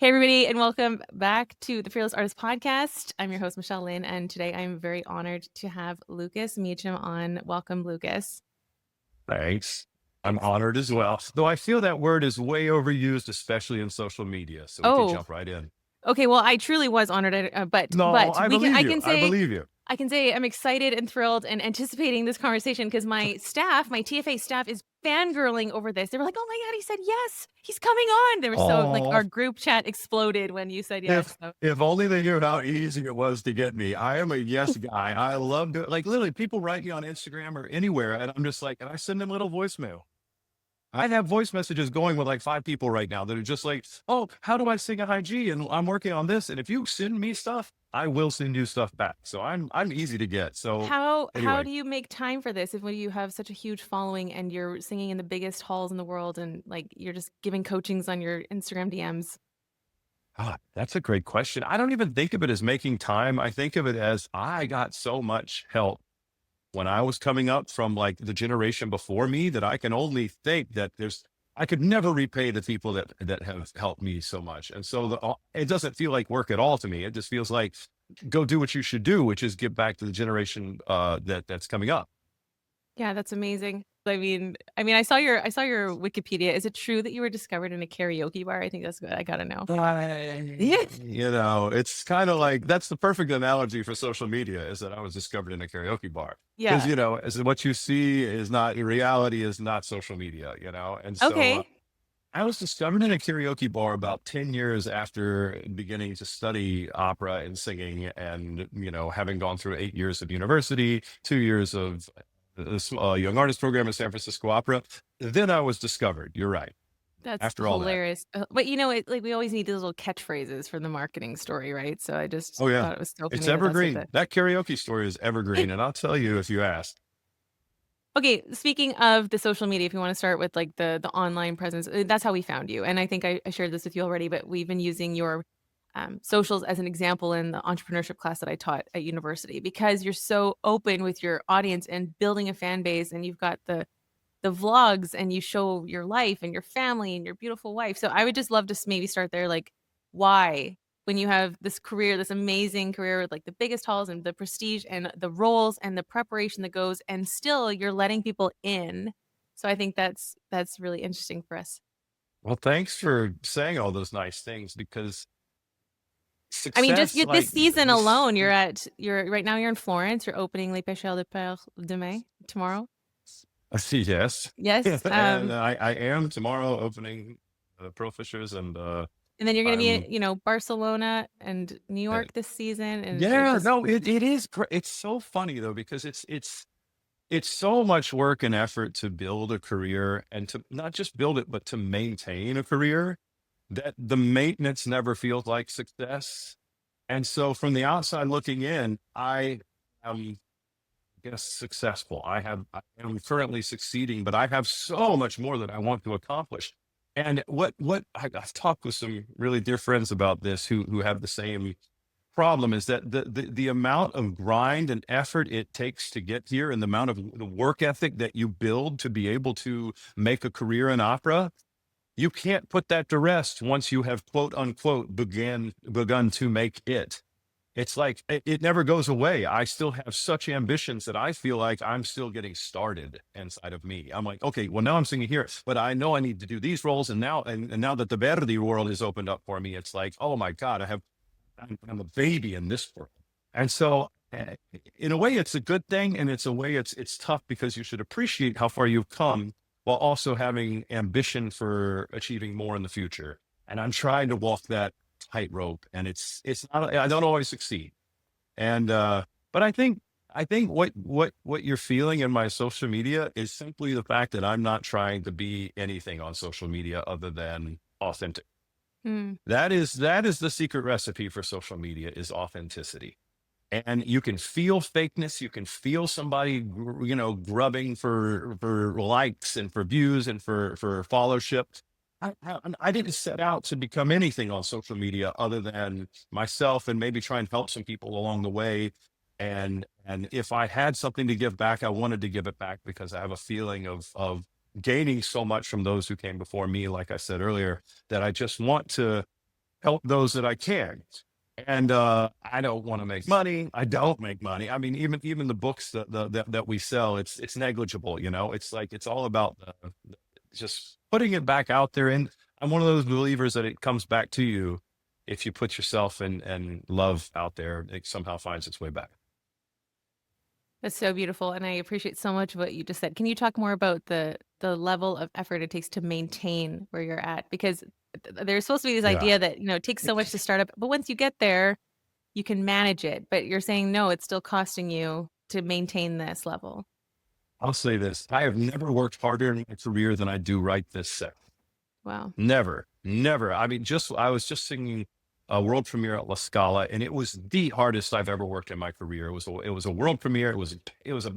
Hey, everybody, and welcome back to the Fearless Artist Podcast. I'm your host, Michelle Lynn, and today I'm very honored to have Lucas Meachem on. Welcome, Lucas. Thanks. I'm Thanks. honored as well. Though I feel that word is way overused, especially in social media. So we can Oh, jump right in. okay. Well, I truly was honored, but No, but I we can. believe I you. can I say believe you. I can say I'm excited and thrilled and anticipating this conversation because my staff, my TFA staff, is fangirling over this. They were like, "Oh my god, he said yes, he's coming on." They were so like Oh, our group chat exploded when you said yes. if So if only they knew how easy it was to get me. I am a yes guy. I love to like literally people write me on Instagram or anywhere, and I'm just like, and I send them a little voicemail. I have voice messages going with like 5 people right now that are just like, oh, how do I sing a high G? And I'm working on this. And if you send me stuff, I will send you stuff back. So I'm easy to get. So how anyway, do you make time for this if when you have such a huge following and you're singing in the biggest halls in the world and like you're just giving coachings on your Instagram DMs? that's a great question. I don't even think of it as making time. I think of it as I got so much help when I was coming up from like the generation before me that I can only think that I could never repay the people that have helped me so much. And so it doesn't feel like work at all to me. It just feels like go do what you should do, which is give back to the generation that's coming up. Yeah, that's amazing. I saw your Wikipedia. Is it true that you were discovered in a karaoke bar? I think that's good. I gotta know. Yeah. It's kind of like that's the perfect analogy for social media is that I was discovered in a karaoke bar. Because, Yeah. as what you see is not reality is not social media. And so Okay. I was discovered in a karaoke bar about 10 years after beginning to study opera and singing and, having gone through 8 years of university, 2 years of the young artist program at San Francisco Opera. Then I was discovered. You're right. That's After all that. hilarious. But like we always need these little catchphrases for the marketing story, right? So I just Oh, yeah. thought it was so It's funny that that's what evergreen. the That karaoke story is evergreen. And I'll tell you if you ask. Okay, speaking of the social media, if you want to start with like the online presence, that's how we found you. And I think I shared this with you already, but we've been using your socials as an example in the entrepreneurship class that I taught at university because you're so open with your audience and building a fan base, and you've got the vlogs and you show your life and your family and your beautiful wife. So I would just love to maybe start there. Like, why, when you have this career, this amazing career with like the biggest halls and the prestige and the roles and the preparation that goes, and still you're letting people in. So I think that's really interesting for us. Well, thanks for saying all those nice things because I mean, just success, this like season this, alone, you're right now you're in Florence. You're opening Les Pêcheurs de Perles demain, tomorrow. yes. Yes. And I am tomorrow opening Pro Fishers And then you're going to be I'm at, Barcelona and New uh, York this season. And it's yeah, just, no, it is it's so funny though because it's so much work and effort to build a career and to not just build it but to maintain a career that the maintenance never feels like success. And so from the outside looking in, I am guess successful. I am currently succeeding, but I have so much more that I want to accomplish. And I've talked with some really dear friends about this who have the same problem is that the amount of grind and effort it takes to get here and the amount of the work ethic that you build to be able to make a career in opera, you can't put that to rest once you have quote unquote begun to make it. It's like it never goes away. I still have such ambitions that I feel like I'm still getting started inside of me. I'm like, okay, well now I'm singing here, but I know I need to do these roles, and now that the Verdi world has opened up for me, it's like, oh my God, I'm a baby in this world, and so in a way, it's a good thing, and it's a way it's tough because you should appreciate how far you've come while also having ambition for achieving more in the future. And I'm trying to walk that tightrope, and it's not. I don't always succeed, and but I think what you're feeling in my social media is simply the fact that I'm not trying to be anything on social media other than authentic. hmm. That is the secret recipe for social media is authenticity. And you can feel fakeness. You can feel somebody, grubbing for likes and for views and for followership. I didn't set out to become anything on social media other than myself and maybe try and help some people along the way. And if I had something to give back, I wanted to give it back because I have a feeling of gaining so much from those who came before me, like I said earlier, that I just want to help those that I can. And I don't want to make money. I don't make money. I mean, even the books that we sell, it's negligible. You know, it's like it's all about just putting it back out there. And I'm one of those believers that it comes back to you if you put yourself and love out there. It somehow finds its way back. That's so beautiful, and I appreciate so much what you just said. Can you talk more about the level of effort it takes to maintain where you're at? Because there's supposed to be this Yeah, idea that, it takes so much to start up, but once you get there, you can manage it. But you're saying, no, it's still costing you to maintain this level. I'll say this: I have never worked harder in my career than I do right this second. Wow. Never, never. I mean, I was just singing a world premiere at La Scala, and it was the hardest I've ever worked in my career. It was a world premiere. It was a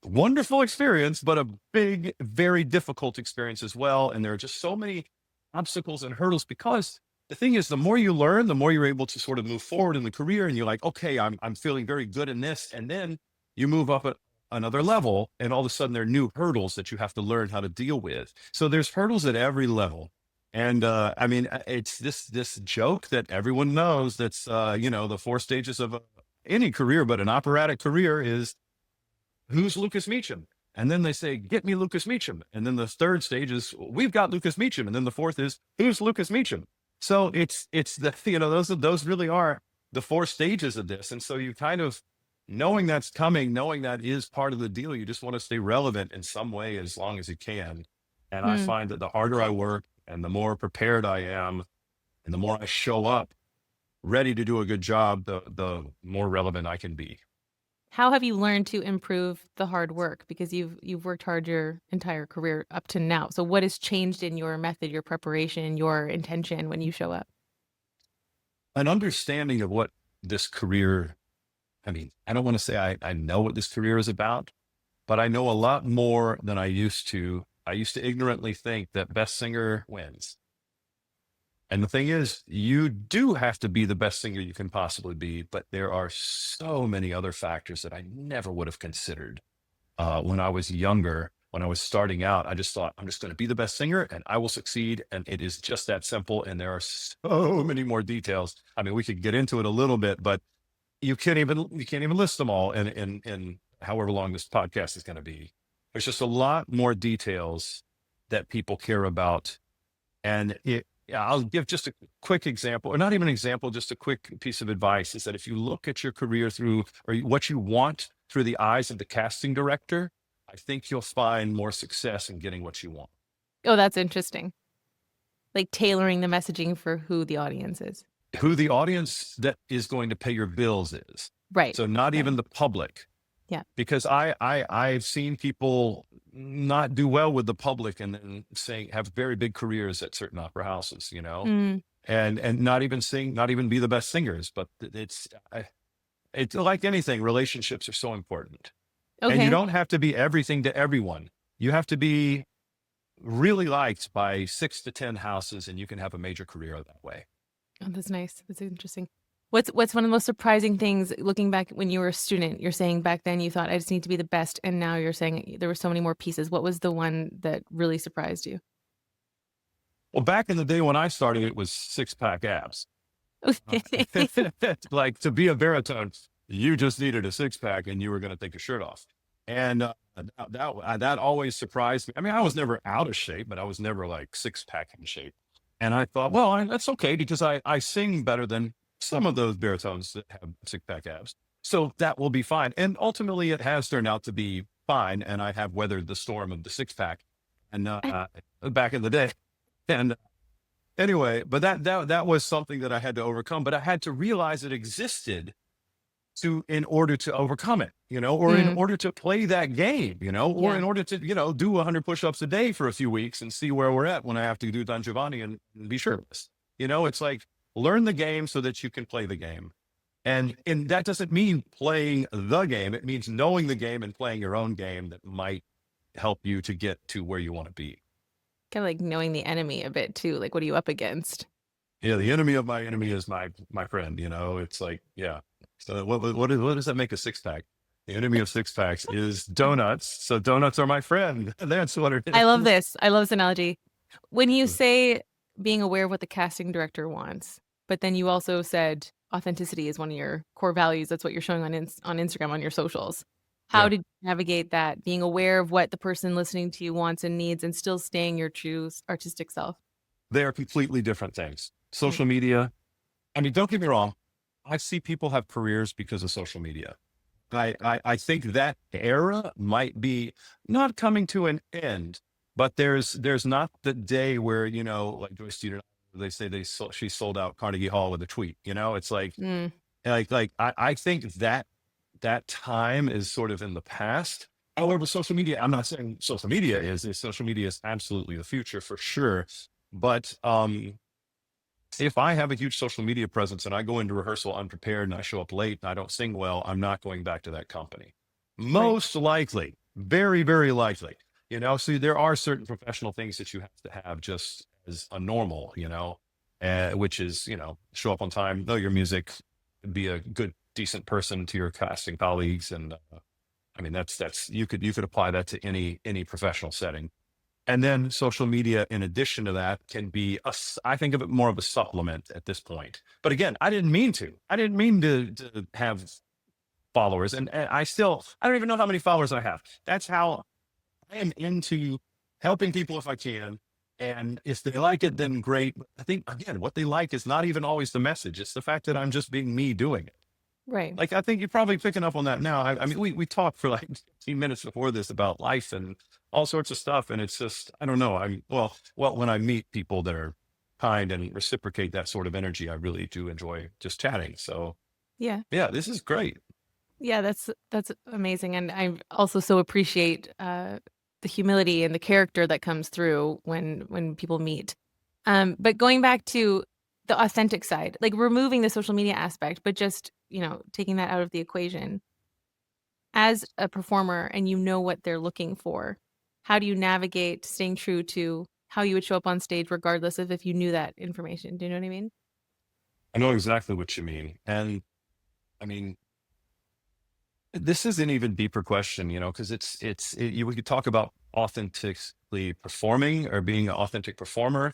wonderful experience, but a big, very difficult experience as well. And there are just so many obstacles and hurdles because the thing is, the more you learn, the more you're able to sort of move forward in the career. And you're like, okay, I'm feeling very good in this, and then you move up at another level, and all of a sudden there are new hurdles that you have to learn how to deal with. So there's hurdles at every level. And I mean, it's this joke that everyone knows. That's the four stages of any career, but an operatic career is who's Lucas Meachem, and then they say, get me Lucas Meachem, and then the third stage is we've got Lucas Meachem, and then the fourth is who's Lucas Meachem. So it's the those really are the four stages of this, and so you kind of knowing that's coming, knowing that is part of the deal. You just want to stay relevant in some way as long as you can. And I Hmm. find that the harder I work and the more prepared I am and the more I show up ready to do a good job, the more relevant I can be. How have you learned to improve the hard work? Because you've worked hard your entire career up to now. So what has changed in your method, your preparation, your intention when you show up? An understanding of what this career, I mean, I don't want to say I know what this career is about, but I know a lot more than I used to. I used to ignorantly think that best singer wins. And the thing is, you do have to be the best singer you can possibly be, but there are so many other factors that I never would have considered when I was younger. When I was starting out, I just thought I'm just going to be the best singer and I will succeed. And it is just that simple. And there are so many more details. I mean, we could get into it a little bit, but you can't even list them all in however long this podcast is going to be. There's just a lot more details that people care about. And yeah, I'll give just a quick example, or not even an example, just a quick piece of advice is that if you look at your career through, or what you want through the eyes of the casting director, I think you'll find more success in getting what you want. Oh, that's interesting. Like tailoring the messaging for who the audience is. Who the audience that is going to pay your bills is. Right. So not Right. even the public, Yeah. because I've seen people not do well with the public and then saying have very big careers at certain opera houses, Mm, and not even sing, not even be the best singers. But it's like anything. Relationships are so important, and you okay. don't have to be everything to everyone. You have to be really liked by 6 to 10 houses, and you can have a major career that way. Oh, that's nice. That's interesting. What's one of the most surprising things looking back when you were a student? You're saying back then you thought I just need to be the best, and now you're saying there were so many more pieces. What was the one that really surprised you? Well, back in the day when I started, it was 6 pack abs. Uh, like to be a baritone, you just needed a 6 pack and you were going to take your shirt off. And that always surprised me. I mean, I was never out of shape, but I was never like 6 pack in shape. And I thought, well, that's okay because I sing better than some of those baritones that have 6 pack abs. So that will be fine. And ultimately, it has turned out to be fine. And I have weathered the storm of the 6 pack and back in the day. And anyway, but that was something that I had to overcome, but I had to realize it existed in order to overcome it, or in Mm, order to play that game, or yeah. in order to, do 100 push-ups a day for a few weeks and see where we're at when I have to do Don Giovanni and be shirtless. It's like learn the game so that you can play the game. And that doesn't mean playing the game. It means knowing the game and playing your own game that might help you to get to where you want to be. Kind of like knowing the enemy a bit too. Like, what are you up against? Yeah, the enemy of my enemy is my friend. It's like, yeah. So what does that make a 6 pack? The enemy of 6 packs is donuts. So donuts are my friend. That's what it I love is. this. I love this analogy. When you say being aware of what the casting director wants, but then you also said authenticity is one of your core values. That's what you're showing on Instagram, on your socials. How Yeah. did you navigate that, being aware of what the person listening to you wants and needs and still staying your true artistic self? They are completely different things. Mm, Social media, I mean, don't get me wrong. I see people have careers because of social media. I think that era might be not coming to an end, but there's not the day where, like Joyce Steeder, they say she sold out Carnegie Hall with a tweet. It's mm, I think that time is sort of in the past. However, social media, I'm not saying social media is absolutely the future for sure. But if I have a huge social media presence and I go into rehearsal unprepared and I show up late and I don't sing well, I'm not going back to that company. right. Most likely, very, very likely. So there are certain professional things that you have to have just as a normal, which is, show up on time, know your music, be a good, decent person to your casting colleagues. And I mean, that's, you could apply that to any professional setting. And then social media, in addition to that, can be I think of it more of a supplement at this point. But again, I didn't mean to. I didn't mean to have followers, and I don't even know how many followers I have. That's how I am into helping people if I can. And if they like it, then great. But I think again, what they like is not even always the message. It's the fact that I'm just being me doing it. Right. Like, I think you're probably picking up on that now. I mean, we talked for like 15 minutes before this about life and all sorts of stuff. And it's just, I don't know. When I meet people that are kind and reciprocate that sort of energy, I really do enjoy just chatting. So Yeah. yeah, this is great. Yeah, that's amazing, and I also so appreciate, the humility and the character that comes through when people meet. But going back to the authentic side, like removing the social media aspect, but just, taking that out of the equation. As a performer and you know what they're looking for, how do you navigate staying true to how you would show up on stage regardless of if you knew that information? Do you know what I mean? I know exactly what you mean. And I mean, this is an even deeper question, because we could talk about authentically performing or being an authentic performer.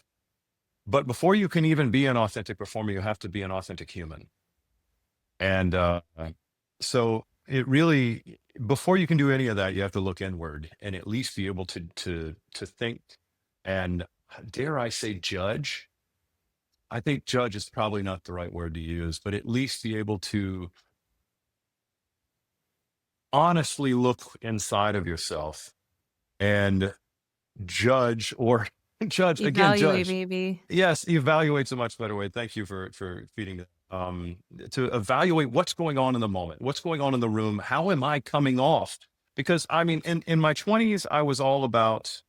But before you can even be an authentic performer, you have to be an authentic human. And so it really, before you can do any of that, you have to look inward and at least be able to think and, dare I say, judge. I think judge is probably not the right word to use, but at least be able to honestly look inside of yourself and judge or Evaluate judge. maybe. Yes, evaluate's a much better way. Thank you for feeding that. To evaluate what's going on in the moment, what's going on in the room, how am I coming off? Because I mean, in my 20s, I was all about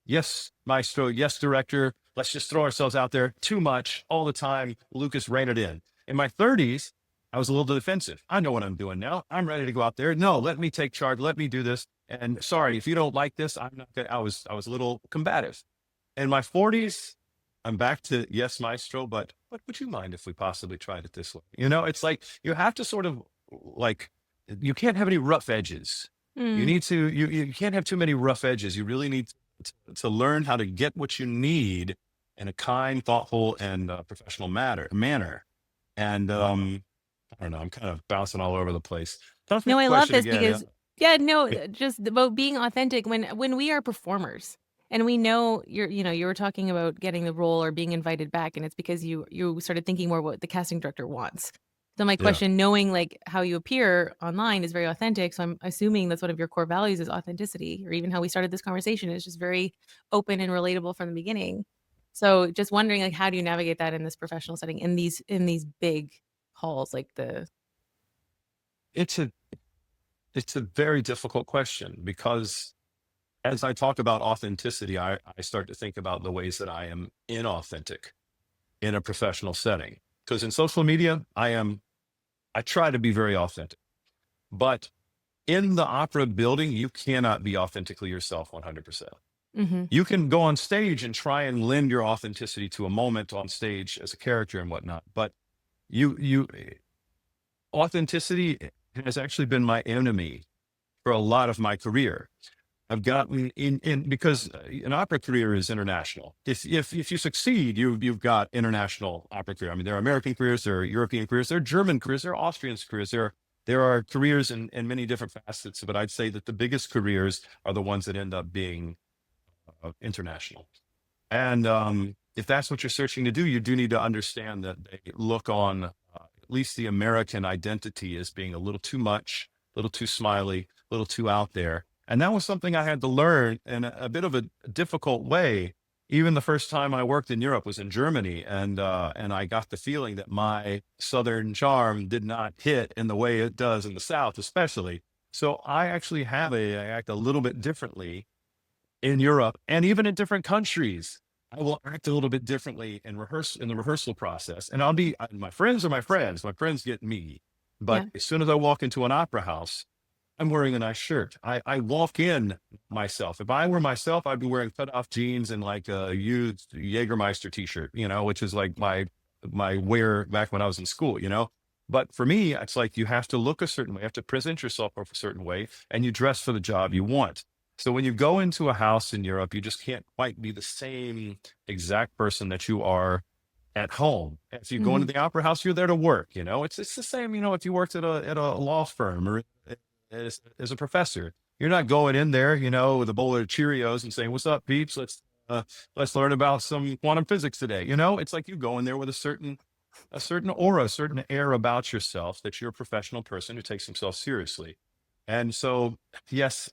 yes, maestro, yes, director. Let's just throw ourselves out there too much all the time. Lucas, rein it in. In my 30s, I was a little defensive. I know what I'm doing now. I'm ready to go out there. No, let me take charge. Let me do this. And sorry, if you don't like this, I'm not gonna, I was a little combative. In my 40s, I'm back to yes, maestro, but would you mind if we possibly tried it this way? It's like you have to sort of like you can't have any rough edges. You Mm, need to you can't have too many rough edges. You really need to learn how to get what you need in a kind, thoughtful, and professional manner. And I don't know. I'm kind of bouncing all over the place. Tell me no, the I love question this again. Yeah. because yeah, no, just about being authentic when we are performers and we know you were talking about getting the role or being invited back, and it's because you started thinking more what the casting director wants. So my Yeah. question, knowing like how you appear online is very authentic. So I'm assuming that's one of your core values is authenticity, or even how we started this conversation is just very open and relatable from the beginning. So just wondering like how do you navigate that in this professional setting in these big halls like the It's a it's a very difficult question because as I talk about authenticity, I start to think about the ways that I am inauthentic in a professional setting. Because in social media, I try to be very authentic. But in the opera building, you cannot be authentically yourself 100%. Mhm. You can go on stage and try and lend your authenticity to a moment on stage as a character and whatnot. But you authenticity has actually been my enemy for a lot of my career. I've gotten in because an opera career is international. If you succeed, you've got international opera career. I mean, there are American careers, there are European careers, there are German careers, there are Austrian careers, there are careers in many different facets. But I'd say that the biggest careers are the ones that end up being international. And if that's what you're searching to do, you do need to understand that they look on at least the American identity as being a little too much, a little too smiley, a little too out there. And that was something I had to learn in a bit of a difficult way. Even the first time I worked in Europe was in Germany, and I got the feeling that my Southern charm did not hit in the way it does in the South, especially. So I actually I act a little bit differently in Europe and even in different countries. I will act a little bit differently in the rehearsal process. And my friends are my friends. My friends get me. But Yeah. as soon as I walk into an opera house, I'm wearing a nice shirt. I walk in myself. If I were myself, I'd be wearing cut off jeans and like a used Jägermeister t-shirt, which is like my wear back when I was in school, But for me, it's like you have to look a certain way, you have to present yourself a certain way, and you dress for the job you want. So when you go into a house in Europe, you just can't quite be the same exact person that you are at home. If you go into Hmm. the opera house, you're there to work. It's the same. If you worked at a law firm or as a professor, you're not going in there, with a bowl of Cheerios and saying, "What's up, peeps? Let's learn about some quantum physics today." It's like you go in there with a certain aura, a certain air about yourself that you're a professional person who takes himself seriously. And so, yes,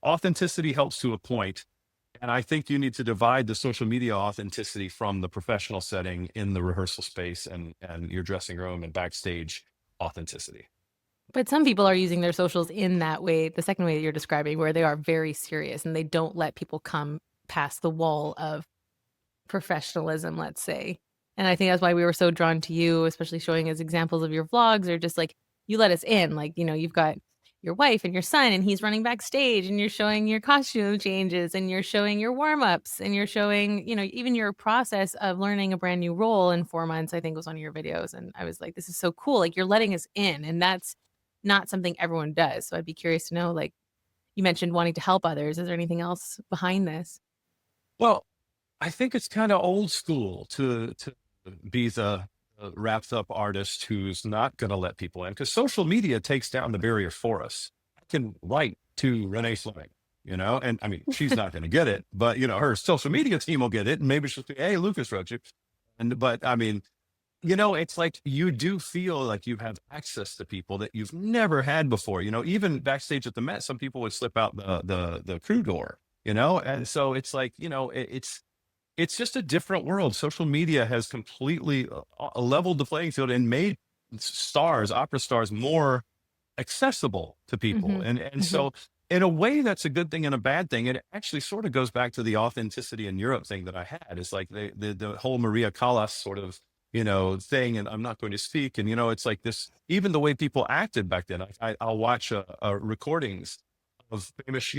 authenticity helps to a point. And I think you need to divide the social media authenticity from the professional setting in the rehearsal space and your dressing room and backstage authenticity. But some people are using their socials in that way, the second way that you're describing, where they are very serious and they don't let people come past the wall of professionalism, let's say. And I think that's why we were so drawn to you, especially showing us examples of your vlogs, or just like you let us in. Like, you've got your wife and your son, and he's running backstage, and you're showing your costume changes, and you're showing your warm ups, and you're showing, even your process of learning a brand new role in 4 months, I think was one of your videos. And I was like, this is so cool. Like, you're letting us in, and that's not something everyone does. So I'd be curious to know, like, you mentioned wanting to help others. Is there anything else behind this? Well, I think it's kind of old school to be the wrapped up artist who's not going to let people in because social media takes down the barrier for us. I can write to Renee Fleming, and I mean, she's not going to get it, but her social media team will get it. And maybe she'll say, "Hey, Lucas wrote you." But I mean, it's like you do feel like you have access to people that you've never had before. Even backstage at the Met, some people would slip out the crew door, and so it's like, it's just a different world. Social media has completely leveled the playing field and made opera stars, more accessible to people. Hmm. And Hmm. so, in a way, that's a good thing and a bad thing. It actually sort of goes back to the authenticity in Europe thing that I had. It's like the whole Maria Callas sort of thing. And I'm not going to speak. And it's like this. Even the way people acted back then. I'll watch recordings of famous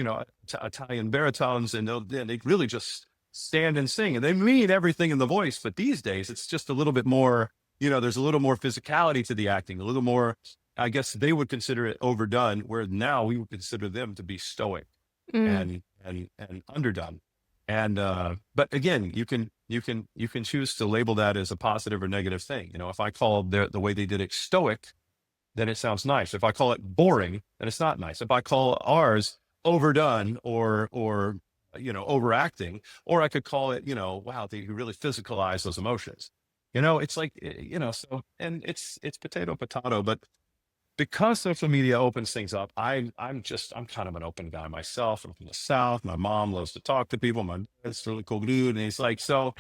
Italian baritones, and they really just stand and sing, and they mean everything in the voice. But these days, it's just a little bit more. There's a little more physicality to the acting, a little more. I guess they would consider it overdone, where now we would consider them to be stoic Mm. and underdone. And but again, you can choose to label that as a positive or negative thing. If I call the way they did it stoic, then it sounds nice. If I call it boring, then it's not nice. If I call ours overdone or overacting, or I could call it, wow, they really physicalize those emotions. It's like, so, and it's potato, but because social media opens things up, I'm kind of an open guy myself. I'm from the South. My mom loves to talk to people. My dad's a really cool dude. And he's like, so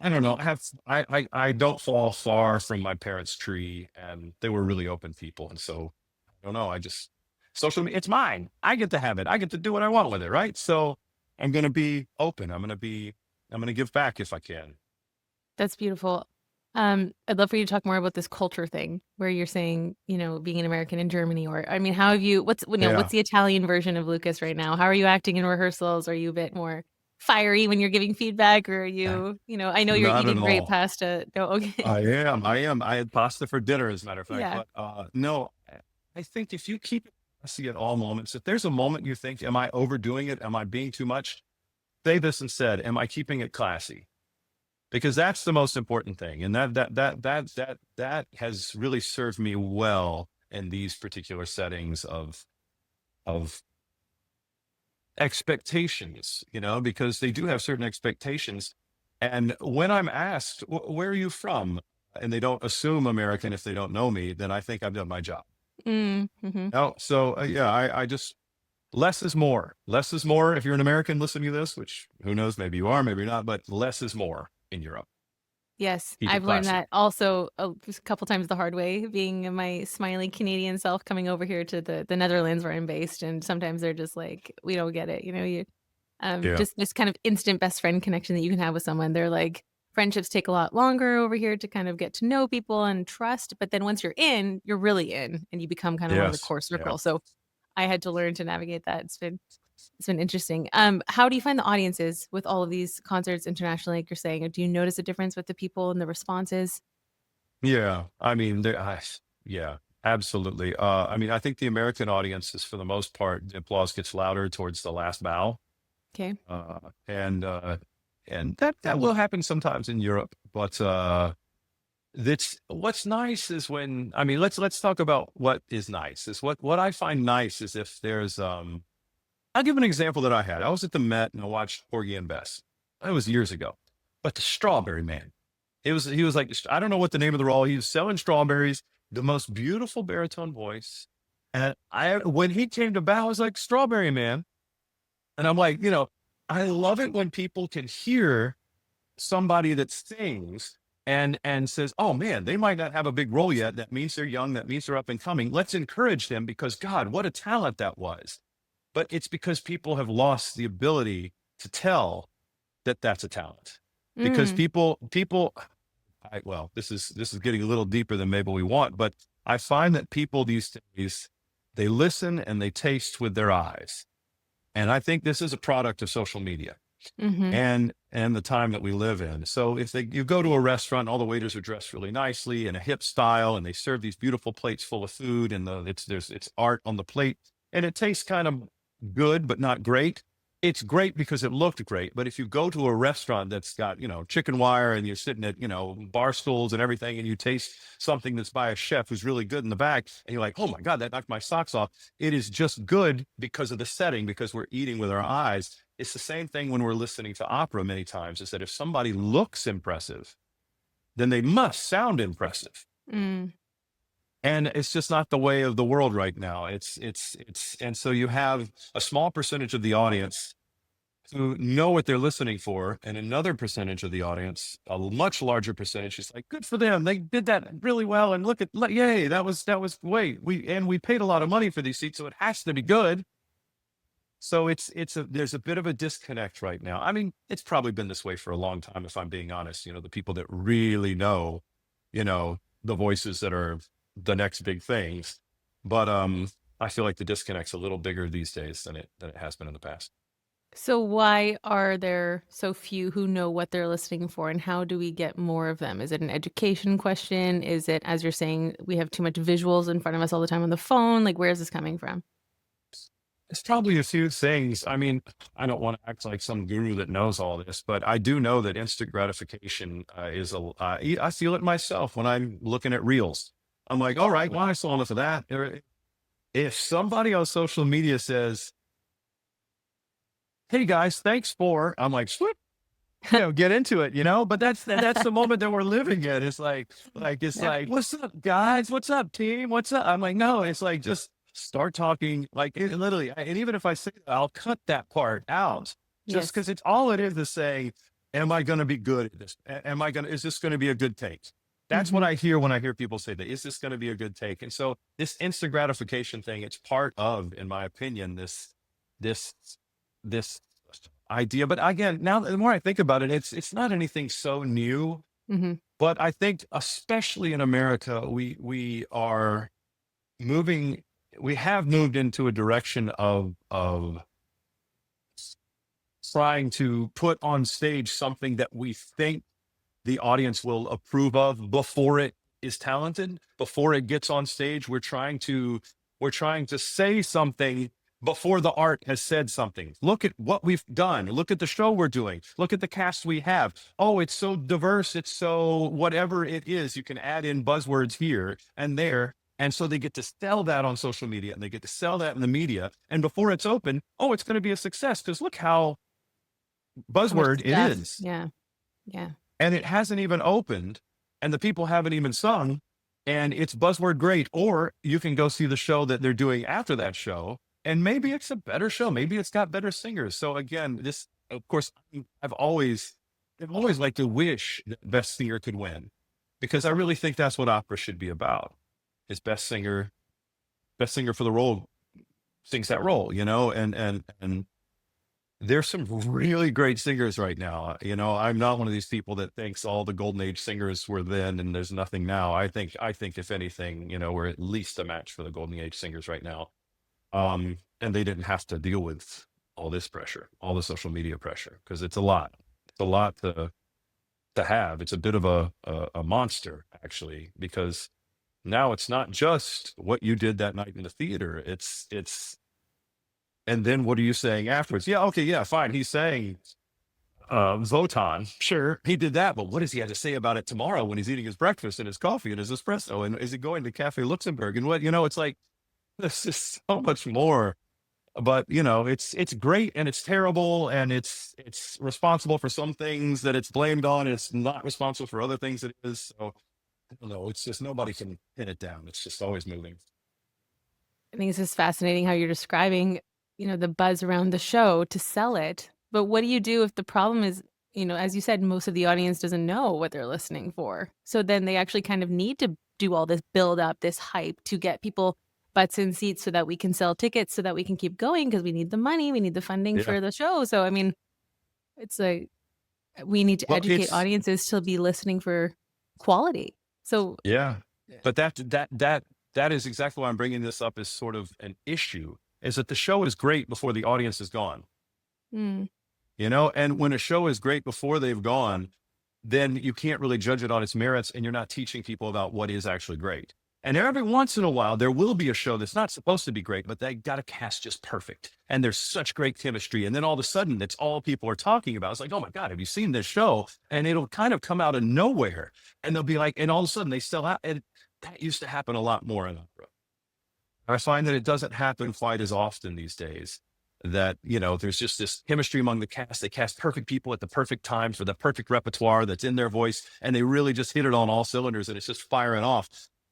I don't know. I don't fall far from my parents' tree, and they were really open people. And so I don't know. Social media, it's mine. I get to have it. I get to do what I want with it. Right. So I'm going to be open. I'm going to give back if I can. That's beautiful. I'd love for you to talk more about this culture thing where you're saying, being an American in Germany, or I mean, how have you, what's Yeah. the Italian version of Lucas right now? How are you acting in rehearsals? Are you a bit more fiery when you're giving feedback, or are you, I know you're Not at eating great all. pasta. No, okay. I am. I am. I had pasta for dinner, as a matter of fact. Yeah. But no, I think if you keep it classy at all moments. If there's a moment you think, am I overdoing it? Am I being too much? Say this instead. Am I keeping it classy? Because that's the most important thing. And that has really served me well in these particular settings of expectations, because they do have certain expectations. And when I'm asked, where are you from? And they don't assume American if they don't know me, then I think I've done my job. Mm-hmm. No, so yeah, I just, less is more. Less is more. If you're an American listening to this, which who knows, maybe you are, maybe not, but less is more in Europe. Yes, Keep it I've learned classy. that also just a couple times the hard way, being my smiley Canadian self coming over here to the Netherlands where I'm based, and sometimes they're just like, we don't get it, you Yeah. just this kind of instant best friend connection that you can have with someone. They're like friendships take a lot longer over here to kind of get to know people and trust, but then once you're in, you're really in, and you become kind of one of the Yes. core Yeah. circle. So I had to learn to navigate that. It's been interesting. How do you find the audiences with all of these concerts internationally, like you're saying? Do you notice a difference with the people and the responses? Yeah. I mean, yeah, absolutely. I mean, I think the American audiences, for the most part, the applause gets louder towards the last bow. Okay. Uh, and, uh, and that will happen sometimes in Europe, but, that's what's nice is when, I mean, let's talk about what is nice. Is what I find nice is if there's, I'll give an example that I had. I was at the Met and I watched Porgy and Bess. That was years ago. But the Strawberry Man, he was like, I don't know what the name of the role. He was selling strawberries, the most beautiful baritone voice. And when he came to bow, I was like, Strawberry Man. And I'm like, I love it when people can hear somebody that sings and says, oh man, they might not have a big role yet. That means they're young. That means they're up and coming. Let's encourage them because God, what a talent that was. But it's because people have lost the ability to tell that that's a talent. Because Mm, people, well, this is getting a little deeper than maybe we want, but I find that people these days, they listen and they taste with their eyes. And I think this is a product of social media mhm. and the time that we live in. So if you go to a restaurant, all the waiters are dressed really nicely in a hip style, and they serve these beautiful plates full of food, and it's art on the plate, and it tastes kind of good but not great. It's great because it looked great. But if you go to a restaurant that's got, chicken wire, and you're sitting at, bar stools and everything, and you taste something that's by a chef who's really good in the back, and you're like, oh my God, that knocked my socks off. It is just good because of the setting, because we're eating with our eyes. It's the same thing when we're listening to opera many times, is that if somebody looks impressive, then they must sound impressive. Mm, And it's just not the way of the world right now. And so you have a small percentage of the audience who know what they're listening for, and another percentage of the audience, a much larger percentage, is like, good for them. They did that really well. And yay, wait, we paid a lot of money for these seats, so it has to be good. So there's a bit of a disconnect right now. I mean, it's probably been this way for a long time, if I'm being honest. The people that really know, the voices that are the next big things. But I feel like the disconnect's a little bigger these days than it has been in the past. so why are there so few who know what they're listening for, and how do we get more of them? Is it an education question? Is it, as you're saying, we have too much visuals in front of us all the time on the phone? Like, where is this coming from? It's probably a few things. I mean, I don't want to act like some guru that knows all this, but I do know that instant gratification I feel it myself when I'm looking at reels. I'm like, all right, well, I saw enough of that. Or if somebody on social media says, hey guys, thanks for, I'm like, swoop, get into it, but that's the moment that we're living in. It's it's Yeah. like, what's up, guys? What's up, team? What's up? I'm like, no, it's like, just start talking. Like, literally, and even if I say that, I'll cut that part out, just Yes. because it's all it is to say, am I going to be good at this? Is this going to be a good take? That's what Mhm. I hear when I hear people say that. Is this going to be a good take? And so this instant gratification thing, it's part of, in my opinion, this, this idea. But again, now the more I think about it, it's not anything so new. Mhm. But I think, especially in America, we are moving. We have moved into a direction of trying to put on stage something that we think the audience will approve of before it is talented, before it gets on stage. We're trying to We're trying to say something before the art has said something. Look at what we've done. Look at the show we're doing. Look at the cast we have. Oh, it's so diverse. It's so whatever it is. You can add in buzzwords here and there. And so they get to sell that on social media and they get to sell that in the media. And before it's open, oh, it's going to be a success because look how How much buzzword it stuff. is. Yeah. Yeah. And it hasn't even opened and the people haven't even sung and it's buzzword great. Or you can go see the show that they're doing after that show and maybe it's a better show. Maybe it's got better singers. So again, this, of course, I've always liked to wish that best singer could win because I really think that's what opera should be about. Is best singer for the role sings that role, you know, and there's some really great singers right now. You know, I'm not one of these people that thinks all the golden age singers were then and there's nothing now. I think if anything, you know, we're at least a match for the golden age singers right now. And they didn't have to deal with all this pressure, all the social media pressure, because it's a lot. It's a lot to have. It's a bit of a monster actually, because now it's not just what you did that night in the theater. It's and then what are you saying afterwards? Yeah, okay, yeah, fine. He's saying Votan. Sure, he did that, but what does he have to say about it tomorrow when he's eating his breakfast and his coffee and his espresso? And is he going to Cafe Luxembourg? And what, you know, it's like there's just so much more. But you know, it's great and it's terrible and it's responsible for some things that it's blamed on. It's not responsible for other things that it is. So I don't know. It's just nobody can pin it down. It's just always moving. I think it's just fascinating how you're describing, the buzz around the show to sell it. But what do you do if the problem is, as you said, most of the audience doesn't know what they're listening for. So then they actually kind of need to do all this build up, this hype to get people butts in seats so that we can sell tickets so that we can keep going because we need the money, we need the funding Yeah. for the show. So I mean, it's like we need to Well, educate it's audiences to be listening for quality. So yeah. But that is exactly why I'm bringing this up as sort of an issue. Is that the show is great before the audience is gone. mm, You know, and when a show is great before they've gone, then you can't really judge it on its merits and you're not teaching people about what is actually great. And every once in a while, there will be a show that's not supposed to be great, but they got a cast just perfect. And there's such great chemistry. And then all of a sudden, it's all people are talking about. It's like, oh my God, have you seen this show? And it'll kind of come out of nowhere. And they'll be like, and all of a sudden they sell out. And that used to happen a lot more in opera. I find that it doesn't happen quite as often these days. That, you know, there's just this chemistry among the cast. They cast perfect people at the perfect time for the perfect repertoire that's in their voice, and they really just hit it on all cylinders, and it's just firing off.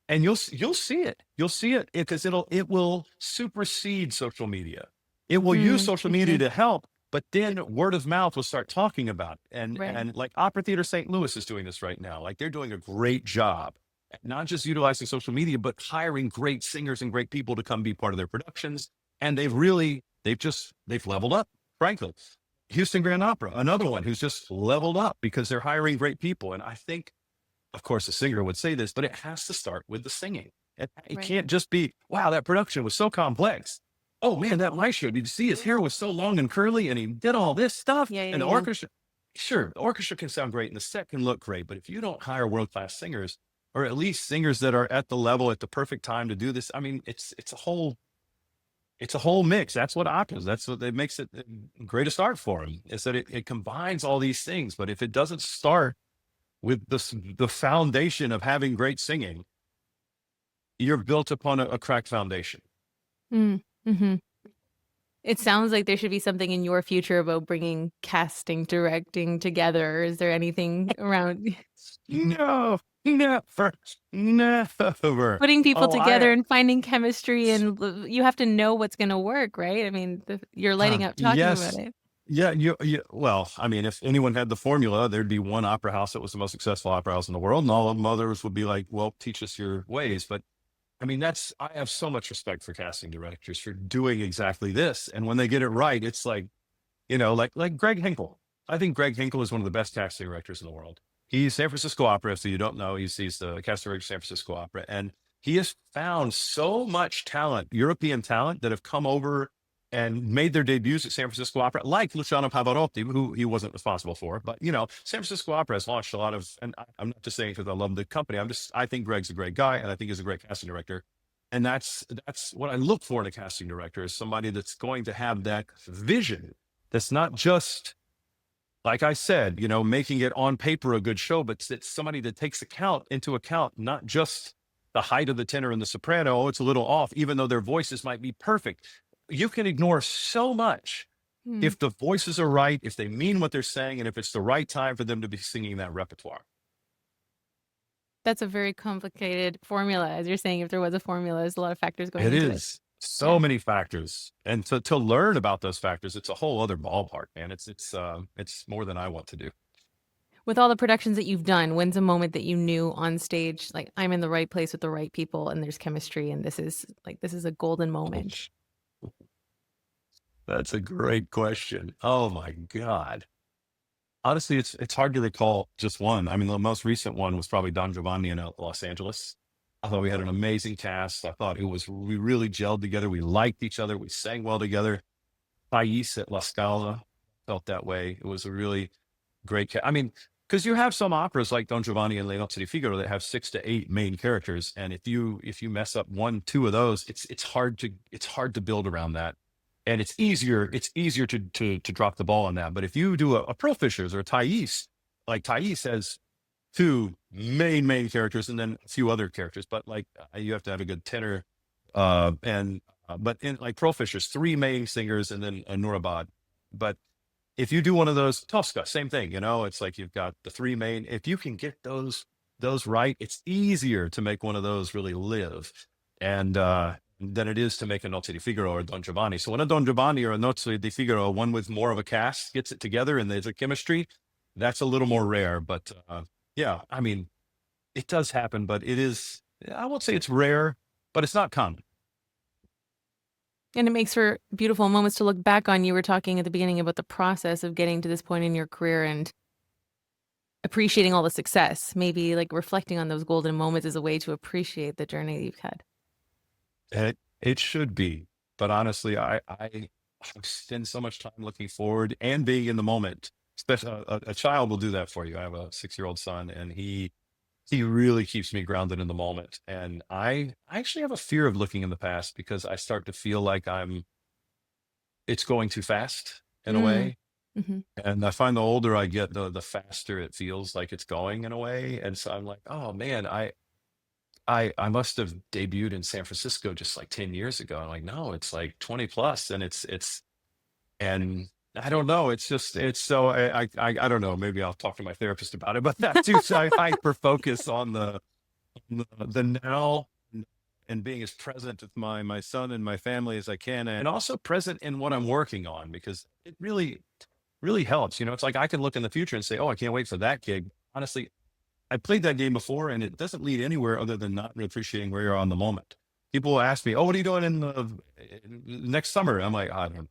And you'll see it. You'll see it because it will supersede social media. It will use social media mhm, to help, but then word of mouth will start talking about it. right. And like Opera Theater St. Louis is doing this right now. Like they're doing a great job not just utilizing social media, but hiring great singers and great people to come be part of their productions. And they've leveled up, frankly. Houston Grand Opera, another one who's just leveled up because they're hiring great people. And I think, of course, the singer would say this, but it has to start with the singing. It Right. can't just be, wow, that production was so complex. Oh man, that maestro, did you see his hair was so long and curly and he did all this stuff? Yeah, yeah, And the yeah. orchestra, sure, the orchestra can sound great and the set can look great, but if you don't hire world-class singers, or at least singers that are at the level at the perfect time to do this, I mean, it's a whole mix. That's what opera is. That's what makes it the greatest art form, is that it combines all these things. But if it doesn't start with the foundation of having great singing, you're built upon a cracked foundation. Mm, mhm. It sounds like there should be something in your future about bringing casting, directing together. Is there anything around No, never, never. putting people Oh, together and finding chemistry and you have to know what's gonna work, right? I mean, you're lighting up talking about yes. it. Yeah, well, I mean, if anyone had the formula, there'd be one opera house that was the most successful opera house in the world, and all of them others would be like, well, teach us your ways. But I mean, I have so much respect for casting directors for doing exactly this. And when they get it right, it's like, you know, like Greg Hinkle. I think Greg Hinkle is one of the best casting directors in the world. He's San Francisco Opera. So you don't know, he's the casting director of San Francisco Opera. And he has found so much talent, European talent, that have come over and made their debuts at San Francisco Opera, like Luciano Pavarotti, who he wasn't responsible for. But, you know, San Francisco Opera has launched a lot of, and I'm not just saying because I love the company. I think Greg's a great guy and I think he's a great casting director. And that's what I look for in a casting director, is somebody that's going to have that vision. That's not just, like I said, making it on paper a good show, but it's somebody that takes into account not just the height of the tenor and the soprano. Oh, it's a little off, even though their voices might be perfect. You can ignore so much Hmm. if the voices are right, if they mean what they're saying, and if it's the right time for them to be singing that repertoire. That's a very complicated formula. As you're saying, if there was a formula, there's a lot of factors going It into it. is Yeah. so many factors, and to learn about those factors, it's a whole other ballpark, man. It's more than I want to do. With all the productions that you've done, when's a moment that you knew on stage, like, I'm in the right place with the right people and there's chemistry and this is a golden moment? That's a great question. Oh my God. Honestly, it's hard to recall just one. I mean, the most recent one was probably Don Giovanni in Los Angeles. I thought we had an amazing cast. I thought we really gelled together. We liked each other. We sang well together. Thais at La Scala felt that way. It was a really great I mean, because you have some operas like Don Giovanni and Le Nozze di Figaro that have 6 to 8 main characters, and if you mess up one, two of those, it's hard to build around that, and it's easier to drop the ball on that. But if you do a Pearl Fishers or a Thais, like Thais has two main characters and then a few other characters, but like you have to have a good tenor, and but in like Pearl Fishers, three main singers and then a Nurabad. But if you do one of those, Tosca, same thing, it's like you've got the three main. If you can get those right, it's easier to make one of those really live, and than it is to make a Nozze di Figaro or Don Giovanni. So when a Don Giovanni or a Nozze di Figaro, one with more of a cast, gets it together and there's a chemistry, that's a little more rare. But yeah, I mean, it does happen, but it is, I won't say it's rare, but it's not common. And it makes for beautiful moments to look back on. You were talking at the beginning about the process of getting to this point in your career and appreciating all the success. Maybe like reflecting on those golden moments is a way to appreciate the journey that you've had. It should be, but honestly, I spend so much time looking forward and being in the moment. Especially a child will do that for you. I have a 6-year-old son, and he really keeps me grounded in the moment. And I actually have a fear of looking in the past because I start to feel like it's going too fast in a Mm. way. Hmm. And I find the older I get, the faster it feels like it's going in a way. And so I'm like, oh man, I must have debuted in San Francisco just like 10 years ago. I'm like, no, it's like 20 plus, and and I don't know. It's just, it's so, I don't know. Maybe I'll talk to my therapist about it, but that too, so I hyper focus on the now, and being as present with my son and my family as I can, and also present in what I'm working on, because it really helps. It's like I can look in the future and say, oh, I can't wait for that gig. Honestly, I played that game before, and it doesn't lead anywhere other than not appreciating where you're on the moment. People will ask me, "Oh, what are you doing in next summer?" I'm like, I don't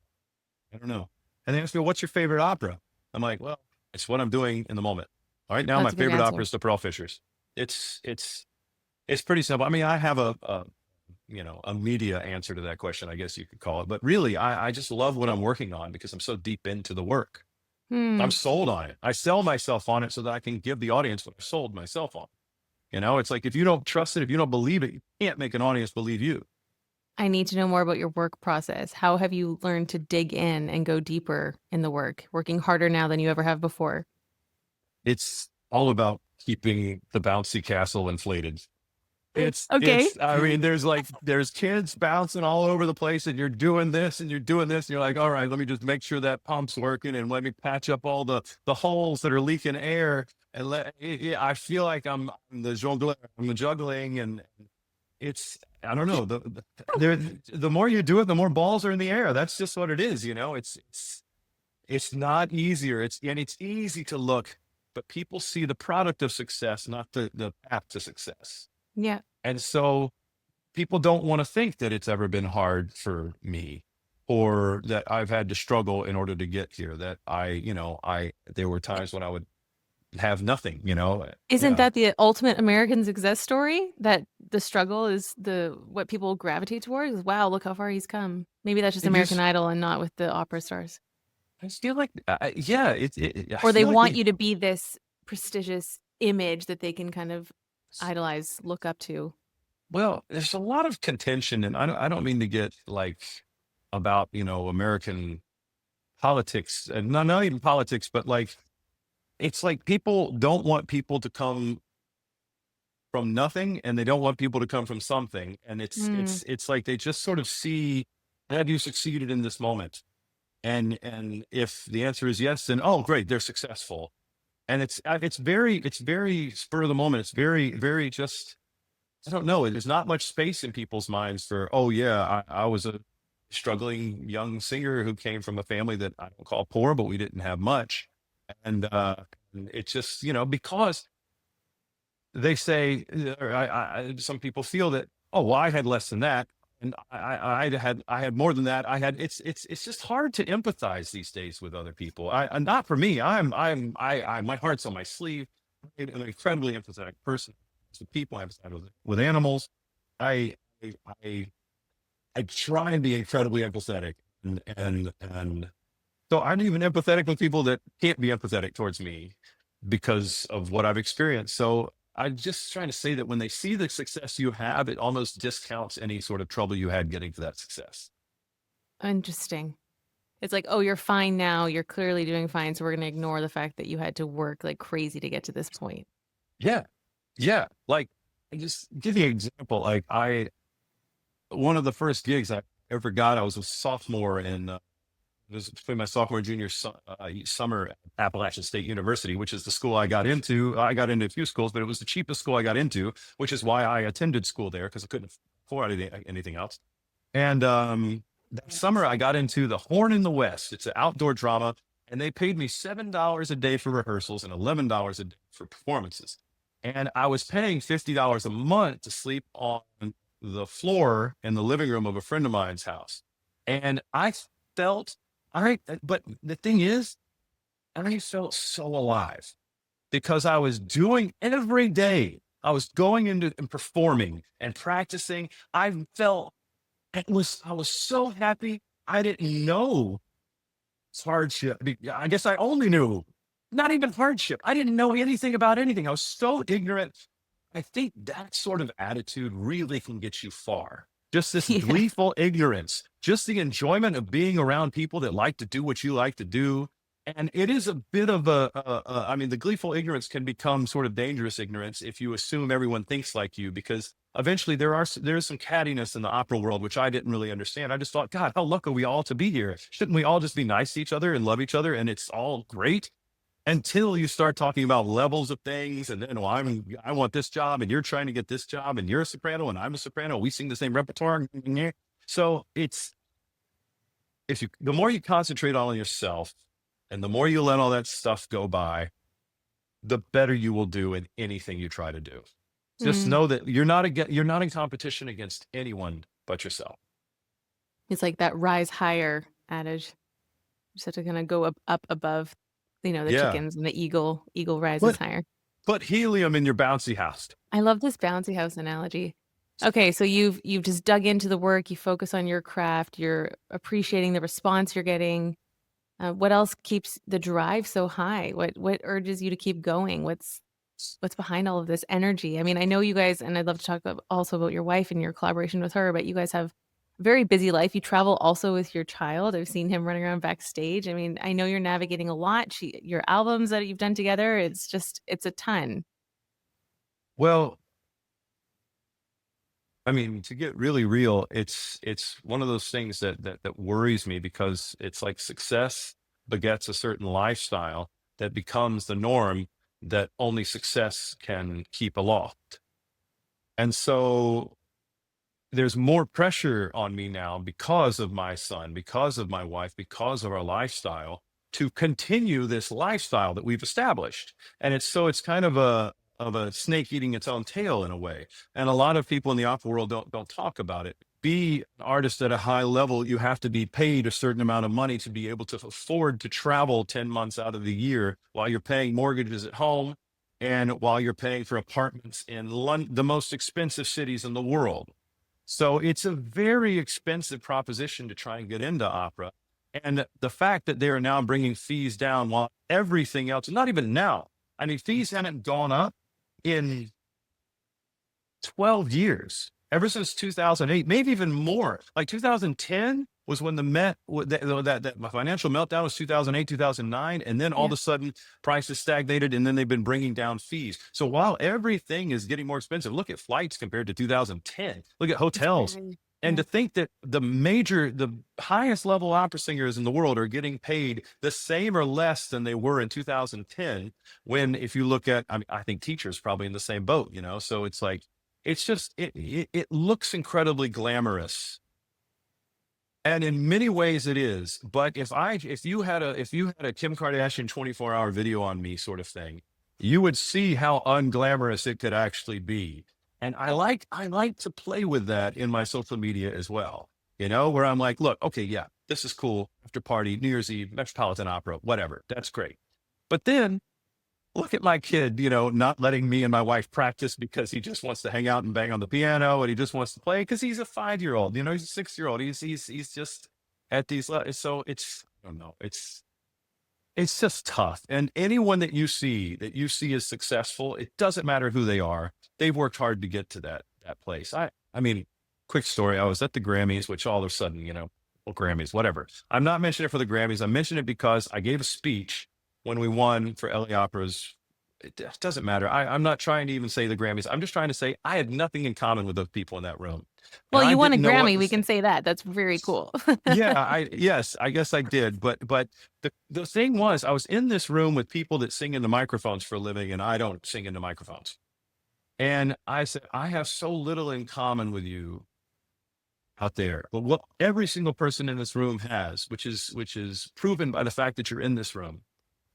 know. And they ask me, "What's your favorite opera?" I'm like, "Well, it's what I'm doing in the moment. All right now, my That's a good favorite opera answer. is The Pearl Fishers. It's pretty simple. I mean, I have a media answer to that question, I guess you could call it. But really, I just love what I'm working on because I'm so deep into the work. I'm Hmm. sold on it. I sell myself on it so that I can give the audience what I've sold myself on. It's like if you don't trust it, if you don't believe it, you can't make an audience believe you. I need to know more about your work process. How have you learned to dig in and go deeper in the work, working harder now than you ever have before? It's all about keeping the bouncy castle inflated. Okay. I mean, there's kids bouncing all over the place, and you're doing this and you're doing this, and you're like, all right, let me just make sure that pump's working, and let me patch up all the holes that are leaking air. And yeah, I feel like I'm the jongleur, I'm the juggling, and I don't know, the more you do it, the more balls are in the air. That's just what it is. It's not easier. It's easy to look, but people see the product of success, not the path to success. Yeah. And so people don't want to think that it's ever been hard for me, or that I've had to struggle in order to get here. That there were times when I would have nothing. Isn't Yeah. that the ultimate American success story? That the struggle is the what people gravitate towards? Wow, look how far he's come. Maybe that's just It American used, Idol and not with the opera stars. I feel like, yeah, I Or they feel like want you to be this prestigious image that they can kind of idolize, look up to. Well, there's a lot of contention, and I don't mean to get like about, American politics, and not even politics, but like it's like people don't want people to come from nothing, and they don't want people to come from something, and it's Mm, it's it's like they just sort of see, have you succeeded in this moment? And if the answer is yes, then oh great, they're successful. And it's very spur of the moment. It's very just, I don't know. There's not much space in people's minds for, oh yeah, I was a struggling young singer who came from a family that I don't call poor, but we didn't have much. And it's just, because they say, or some people feel that, oh, well, I had less than that. And I had more than that. It's just hard to empathize these days with other people. Not for me. My heart's on my sleeve. I'm an incredibly empathetic person. With people, I empathize with animals. I, I, I try and be incredibly empathetic, and so I'm even empathetic with people that can't be empathetic towards me because of what I've experienced. So I'm just trying to say that when they see the success you have, it almost discounts any sort of trouble you had getting to that success. interesting. It's like, oh, you're fine now. You're clearly doing fine. So we're going to ignore the fact that you had to work like crazy to get to this point. Yeah. Yeah. Like, I just give you an example. Like, one of the first gigs I ever got, I was a sophomore in, it was between my sophomore and junior summer at Appalachian State University, which is the school I got into. I got into a few schools, but it was the cheapest school I got into, which is why I attended school there because I couldn't afford anything else. And that summer, I got into the Horn in the West. It's an outdoor drama, and they paid me $7 a day for rehearsals and $11 a day for performances. And I was paying $50 a month to sleep on the floor in the living room of a friend of mine's house. And I felt all right, but the thing is, I felt so alive because I was doing every day. I was going into and performing and practicing. I was so happy. I didn't know hardship. I guess I only knew not even hardship. I didn't know anything about anything. I was so ignorant. I think that sort of attitude really can get you far. Just this Yeah. gleeful ignorance, just the enjoyment of being around people that like to do what you like to do. And it is a bit of I mean, the gleeful ignorance can become sort of dangerous ignorance if you assume everyone thinks like you, because eventually there is some cattiness in the opera world, which I didn't really understand. I just thought, God, how lucky are we all to be here? Shouldn't we all just be nice to each other and love each other? And it's all great until you start talking about levels of things. And then, well, I want this job and you're trying to get this job and you're a soprano and I'm a soprano. We sing the same repertoire. So it's, the more you concentrate on yourself and the more you let all that stuff go by, the better you will do in anything you try to do. Just Mm. know that you're not in competition against anyone but yourself. It's like that rise higher adage. You just have to kind of go up above, the Yeah. chickens and the eagle. Eagle rises Put higher. put helium in your bouncy house. I love this bouncy house analogy. Okay, so you've just dug into the work, you focus on your craft, you're appreciating the response you're getting. What else keeps the drive so high? What urges you to keep going? What's behind all of this energy? I mean, I know you guys, and I'd love to talk also about your wife and your collaboration with her, but you guys have a very busy life. You travel also with your child. I've seen him running around backstage. I mean, I know you're navigating a lot. Your albums that you've done together, it's a ton. Well, I mean, to get really real, it's one of those things that worries me because it's like success begets a certain lifestyle that becomes the norm that only success can keep aloft. And so there's more pressure on me now because of my son, because of my wife, because of our lifestyle to continue this lifestyle that we've established. And it's kind of a snake eating its own tail in a way. And a lot of people in the opera world don't talk about it. Be an artist at a high level, you have to be paid a certain amount of money to be able to afford to travel 10 months out of the year while you're paying mortgages at home and while you're paying for apartments in the most expensive cities in the world. So it's a very expensive proposition to try and get into opera. And the fact that they are now bringing fees down while everything else, not even now, I mean, fees haven't gone up in 12 years. ever since 2008, maybe even more. Like 2010 was when the Met, that financial meltdown was 2008, 2009. And then all of Yeah. a sudden prices stagnated and then they've been bringing down fees. So while everything is getting more expensive, look at flights compared to 2010, look at It's hotels. crazy. And Yeah. to think that the highest level opera singers in the world are getting paid the same or less than they were in 2010, when if you look at, I mean, I think teachers probably in the same boat, you know? So it's like, it's just, it looks incredibly glamorous. And in many ways it is. But if you had a Kim Kardashian 24-hour video on me sort of thing, you would see how unglamorous it could actually be. And I like to play with that in my social media as well. You know, where I'm like, look, okay, yeah, this is cool. After party, New Year's Eve, Metropolitan Opera, whatever. That's great. But then look at my kid, you know, not letting me and my wife practice because he just wants to hang out and bang on the piano and he just wants to play because he's a 5-year old, you know, he's a 6-year old. He's just at these levels. So it's, I don't know, it's just tough. And anyone that you see as successful, it doesn't matter who they are. They've worked hard to get to that place. I mean, quick story. I was at the Grammys, which all of a sudden, you know, well, Grammys, whatever. I'm not mentioning it for the Grammys. I mentioned it because I gave a speech when we won for LA Opera's. It doesn't matter. I'm not trying to even say the Grammys. I'm just trying to say I had nothing in common with those people in that room. And Well, I you won a didn't know what Grammy. to We say. can say that. That's very cool. Yeah, yes, I guess I did. But the thing was, I was in this room with people that sing into microphones for a living, and I don't sing into microphones. And I said, I have so little in common with you out there. But what every single person in this room has, which is proven by the fact that you're in this room,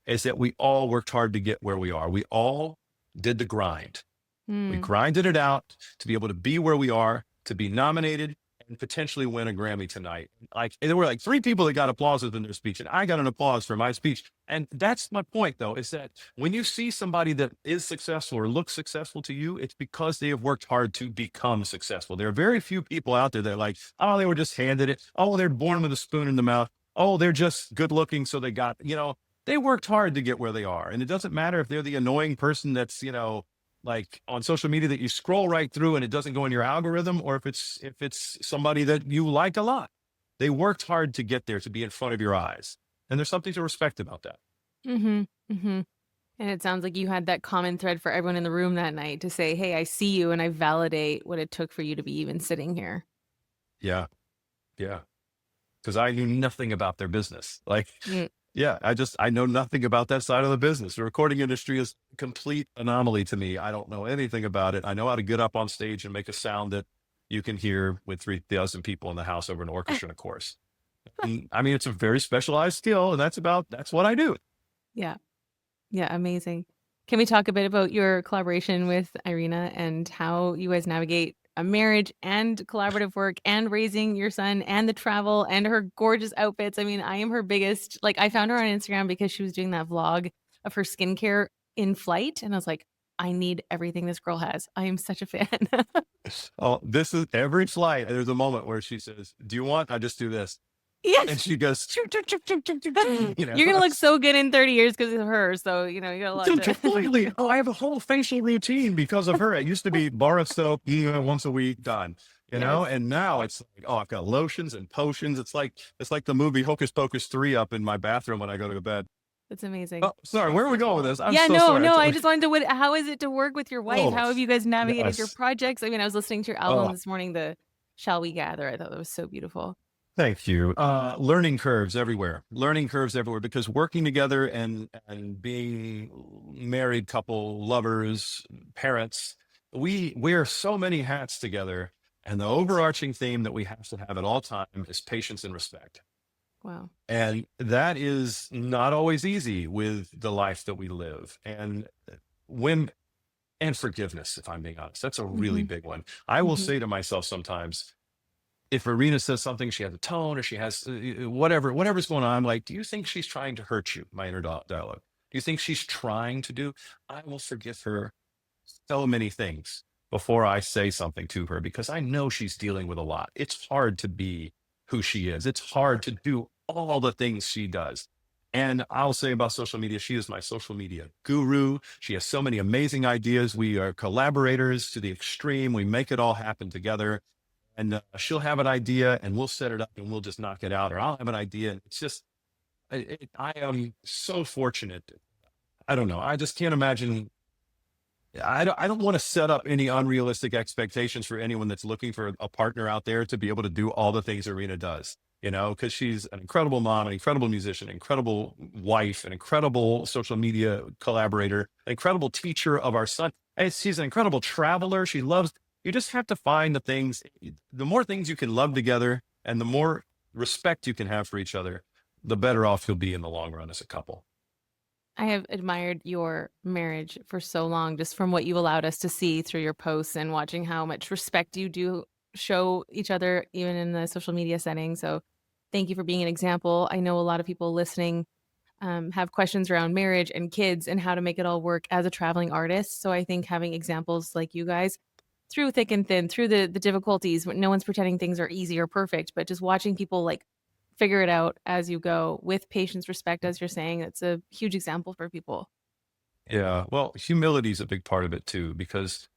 is that we all worked hard to get where we are. We all did the grind. We Mm. grinded it out to be able to be where we are, to be nominated and potentially win a Grammy tonight. Like there were like 3 people that got applause within their speech, and I got an applause for my speech. And that's my point, though, is that when you see somebody that is successful or looks successful to you, it's because they have worked hard to become successful. There are very few people out there that are like, oh, they were just handed it. Oh, they're born with a spoon in the mouth. Oh, they're just good looking, so they got, you know, they worked hard to get where they are. And it doesn't matter if they're the annoying person that's, you know, like on social media that you scroll right through and it doesn't go in your algorithm, or if it's somebody that you like a lot. They worked hard to get there, to be in front of your eyes. And there's something to respect about that. Mm-hmm. Mm-hmm. And it sounds like you had that common thread for everyone in the room that night to say, hey, I see you and I validate what it took for you to be even sitting here. Yeah. Yeah. Because I knew nothing about their business. Like, Mm. yeah, I know nothing about that side of the business. The recording industry is a complete anomaly to me. I don't know anything about it. I know how to get up on stage and make a sound that you can hear with 3,000 people in the house over an orchestra and a chorus. And, I mean, it's a very specialized skill, and that's what I do. Yeah. Yeah. Amazing. Can we talk a bit about your collaboration with Irina and how you guys navigate a marriage and collaborative work and raising your son and the travel and her gorgeous outfits? I mean, I am her biggest, like, I found her on Instagram because she was doing that vlog of her skincare in flight. And I was like, I need everything this girl has. I am such a fan. Oh, this is every flight. There's a moment where she says, "Do you want? I just do this," and Yes. she goes, "Choo, choo, choo, choo, choo, choo, choo," you know. You're going to look so good in 30 years because of her. So, you know, you got a lot Dude, to. completely. Oh, I have a whole facial routine because of her. It used to be bar of soap, you know, once a week, done. You know, Yes. and now it's like, oh, I've got lotions and potions. It's like the movie Hocus Pocus 3 up in my bathroom when I go to bed. That's amazing. Oh, sorry, where are we going with this? I'm Yeah, so no, sorry. no. I just wanted to. How is it to work with your wife? Oh, How have you guys navigated your yes. projects? I mean, I was listening to your album Oh, this morning, the "Shall We Gather." I thought that was so beautiful. thank you. Learning curves everywhere. Learning curves everywhere because working together and being married couple, lovers, parents, we wear so many hats together. And the overarching theme that we have to have at all time is patience and respect. Wow. And that is not always easy with the life that we live. And when and forgiveness, if I'm being honest, that's a really Mm-hmm. big one. I will Mm-hmm. say to myself sometimes, if Arena says something, she has a tone or she has whatever's going on, I'm like, do you think she's trying to hurt you? My inner dialogue. Do you think she's trying to do? I will forgive her so many things before I say something to her because I know she's dealing with a lot. It's hard to be who she is. It's hard to do all the things she does. And I'll say about social media, she is my social media guru. She has so many amazing ideas. We are collaborators to the extreme. We make it all happen together. And she'll have an idea and we'll set it up and we'll just knock it out. Or I'll have an idea. And it's just, I am so fortunate. I don't know. I just can't imagine. I don't want to set up any unrealistic expectations for anyone that's looking for a partner out there to be able to do all the things Irina does, because she's an incredible mom, an incredible musician, an incredible wife, an incredible social media collaborator, an incredible teacher of our son. And she's an incredible traveler. She loves, you just have to find the things, the more things you can love together and the more respect you can have for each other, the better off you'll be in the long run as a couple. I have admired your marriage for so long, just from what you allowed us to see through your posts and watching how much respect you do show each other, even in the social media setting. So thank you for being an example. I know a lot of people listening have questions around marriage and kids and how to make it all work as a traveling artist. So I think having examples like you guys through thick and thin, through the difficulties, no one's pretending things are easy or perfect, but just watching people like figure it out as you go with patience, respect, as you're saying, that's a huge example for people. Yeah. Well, humility is a big part of it too, because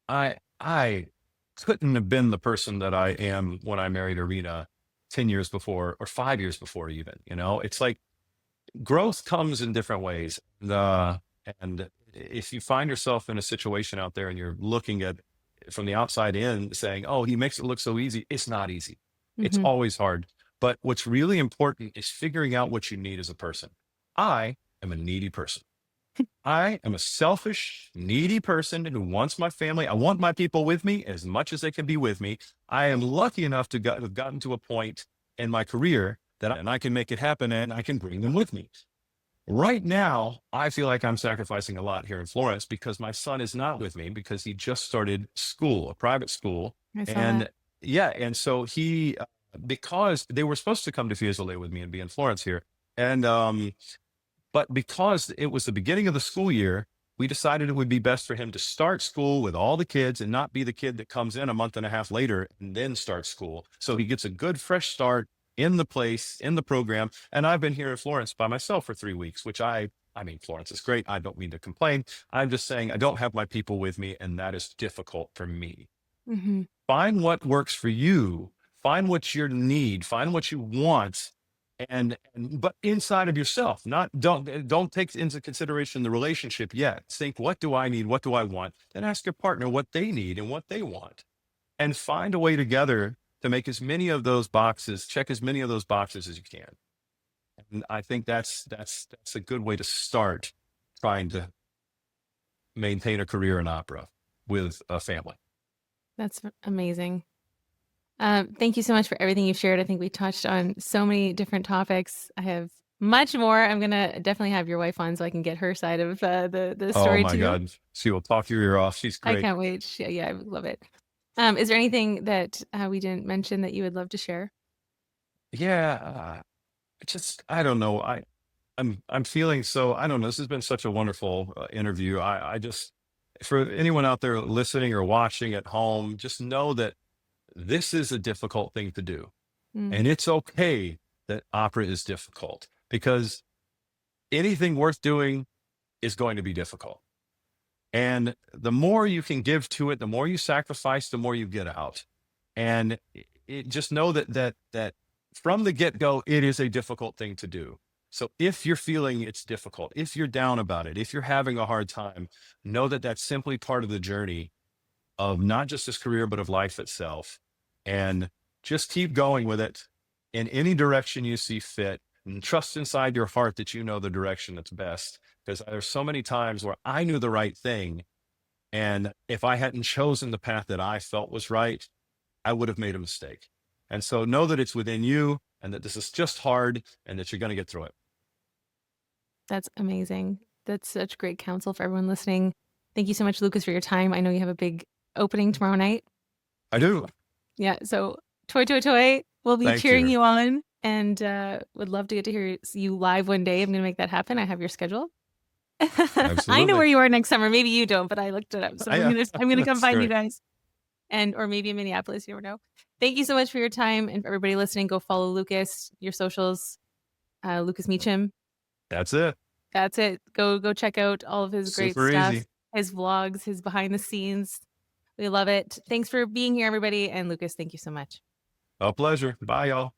I couldn't have been the person that I am when I married Irina 10 years before or 5 years before even, it's like growth comes in different ways. And if you find yourself in a situation out there and you're looking at from the outside in saying, oh, he makes it look so easy. It's not easy. It's Hmm. always hard. But what's really important is figuring out what you need as a person. I am a needy person. I am a selfish, needy person who wants my family. I want my people with me as much as they can be with me. I am lucky enough to have gotten to a point in my career that and I can make it happen and I can bring them with me. Right now, I feel like I'm sacrificing a lot here in Florence because my son is not with me because he just started school, a private school. I saw that. And yeah, and so because they were supposed to come to Fiesole with me and be in Florence here. And but because it was the beginning of the school year, we decided it would be best for him to start school with all the kids and not be the kid that comes in a month and a half later and then starts school. So he gets a good fresh start in the place, in the program. And I've been here in Florence by myself for 3 weeks, which I mean, Florence is great. I don't mean to complain. I'm just saying I don't have my people with me, and that is difficult for me. Hmm. Find what works for you, find what you need, find what you want, and but inside of yourself, not don't take into consideration the relationship yet. Think, what do I need, what do I want? Then ask your partner what they need and what they want, and find a way together to make as many of those boxes, check as many of those boxes as you can. And I think that's a good way to start trying to maintain a career in opera with a family. That's amazing. Thank you so much for everything you shared. I think we touched on so many different topics. I have much more. I'm gonna definitely have your wife on so I can get her side of the Oh story my too. God. She will talk your ear off. She's I great. can't wait. Yeah, I love it. Is there anything that we didn't mention that you would love to share? Yeah. I don't know. I'm feeling so, I don't know. This has been such a wonderful interview. I just, for anyone out there listening or watching at home, just know that this is a difficult thing to do. Mm. And it's okay that opera is difficult because anything worth doing is going to be difficult. And the more you can give to it, the more you sacrifice, the more you get out. And just know that from the get go, it is a difficult thing to do. So if you're feeling it's difficult, if you're down about it, if you're having a hard time, know that that's simply part of the journey of not just this career, but of life itself. And just keep going with it in any direction you see fit, and trust inside your heart that you know the direction that's best. Because there's so many times where I knew the right thing. And if I hadn't chosen the path that I felt was right, I would have made a mistake. And so know that it's within you and that this is just hard and that you're going to get through it. That's amazing. That's such great counsel for everyone listening. Thank you so much, Lucas, for your time. I know you have a big opening tomorrow night. I do. Yeah, so toi toi toi, we'll be Thank cheering you. you on, and would love to get to hear you live one day. I'm gonna make that happen. I have your schedule. I know Absolutely. where you are next summer. Maybe you don't, but I looked it up, so I'm gonna come That's find you great. guys, and or maybe in Minneapolis. You never know. Thank you so much for your time, and for everybody listening, go follow Lucas. Your socials, Lucas Meachem. That's it. That's it. Go check out all of his great Super stuff, easy. his vlogs, his behind the scenes. We love it. Thanks for being here, everybody. And Lucas, thank you so much. A pleasure. Bye, y'all.